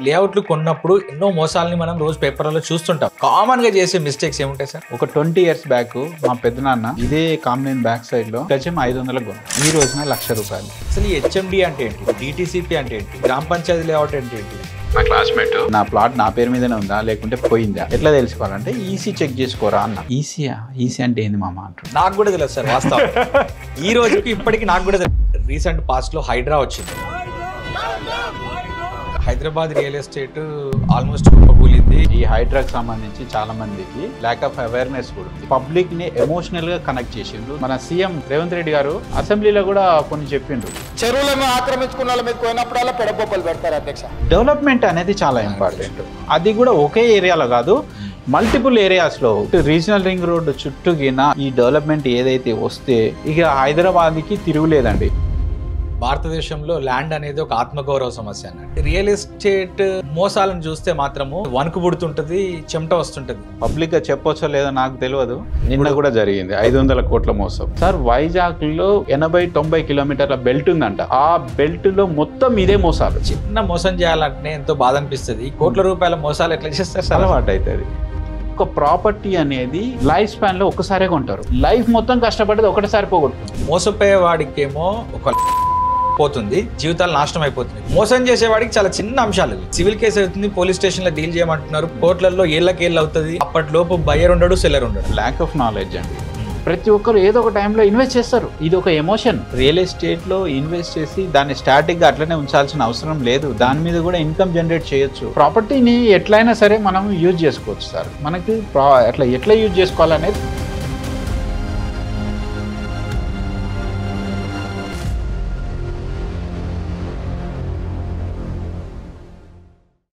లేఅవుట్లు కొన్నప్పుడు ఎన్నో మోసాలని మనం రోజు పేపర్లలో చూస్తుంటాం. కామన్ గా చేసే మిస్టేక్స్ ఏముంటాయి సార్? ఒక 20 years బ్యాక్ మా పెద్దనాన్న ఇదే కామ్నేన్ బ్యాక్ సైడ్ లో గజం 500 కొన్నాడు. ఈ రోజున ₹1,00,000. అసలు ఈ హెచ్ఎండి అంటే ఏంటి, డిటిసిపి అంటే ఏంటి, గ్రామ పంచాయతీ లేఅవుట్ అంటే ఏంటి? నా క్లాస్మేట్ నా ప్లాట్ నా పేరు మీదనే ఉందా లేకుంటే పోయిందా ఎట్లా తెలుసుకోవాలంటే ఈసీ చెక్ చేసుకోరా అన్న. ఈసీ అంటే ఏంది మామ అంటారు. నాకు కూడా తెలియదు సార్ వాస్తవం. ఈ రోజుకి ఇప్పటికి నాకు కూడా తెలియదు. రీసెంట్ పాస్ట్ లో హైడ్రా వచ్చింది. హైదరాబాద్ రియల్ ఎస్టేట్ ఆల్మోస్ట్ కుప్పకూలింది. ఈ హైడ్రాకి సంబంధించి చాలా మందికి ల్యాక్ ఆఫ్ అవేర్నెస్ కూడా ఉంది. పబ్లిక్ ని ఎమోషనల్ గా కనెక్ట్ చేసిండ్రు. మన సీఎం రేవంత్ రెడ్డి గారు అసెంబ్లీలో కూడా కొన్ని చెప్పిండ్రు. చెరువులను ఆక్రమించుకున్న వాళ్ళ మీద పోయినప్పుడల్లా పెడబొబ్బలు పెడతారు అధ్యక్ష. డెవలప్మెంట్ అనేది చాలా ఇంపార్టెంట్. అది కూడా ఒకే ఏరియాలో కాదు, మల్టిపుల్ ఏరియాస్ లో రీజనల్ రింగ్ రోడ్ చుట్టూగిన ఈ డెవలప్మెంట్ ఏదైతే వస్తే ఇక హైదరాబాద్ కి తిరుగులేదండి. భారతదేశంలో ల్యాండ్ అనేది ఒక ఆత్మగౌరవ సమస్య అన్నట్టు. రియల్ ఎస్టేట్ మోసాలను చూస్తే మాత్రము వణుకు పుడుతుంటది, చెమట వస్తుంటది. పబ్లిక్ గా చెప్పొచ్చో లేదో నాకు తెలియదు. నిన్న కూడా జరిగింది 500 కోట్ల మోసం సార్. వైజాగ్ లో 80-90 కిలోమీటర్ల బెల్ట్ ఉందంట. ఆ బెల్ట్ లో మొత్తం ఇదే మోసాలు. చిన్న మోసం చేయాలంటే ఎంతో బాధ అనిపిస్తుంది. కోట్ల రూపాయల మోసాలు ఎట్లా చేస్తారు సార్? అలవాటు అవుతుంది. ఒక ప్రాపర్టీ అనేది లైఫ్ స్పాన్ లో ఒకసారి కొంటారు. లైఫ్ మొత్తం కష్టపడేది ఒకటిసారి పోగొట్టుకుంటారు. మోసపోయే వాడికేమో ఒక పోతుంది, జీవితాలు నాశనం అయిపోతుంది. మోసం చేసేవాడికి చాలా చిన్న అంశాలు. సివిల్ కేసు అవుతుంది, పోలీస్ స్టేషన్ లో డీల్ చేయమంటున్నారు, కోర్టులలో ఏళ్ళకేళ్ళు అవుతుంది. అప్పటిలోపు బయ్యర్ ఉండడు, సెల్లర్ ఉండడు. ల్యాక్ ఆఫ్ నాలెడ్జ్ అండి. ప్రతి ఒక్కరు ఏదో ఒక టైంలో ఇన్వెస్ట్ చేస్తారు. ఇది ఒక ఎమోషన్. రియల్ ఎస్టేట్ లో ఇన్వెస్ట్ చేసి దాన్ని స్టాటిక్ గా అట్లనే ఉంచాల్సిన అవసరం లేదు. దాని మీద కూడా ఇన్కమ్ జనరేట్ చేయొచ్చు. ప్రాపర్టీని ఎట్లయినా సరే మనం యూజ్ చేసుకోవచ్చు సార్. మనకి ఎట్లా యూజ్ చేసుకోవాలనేది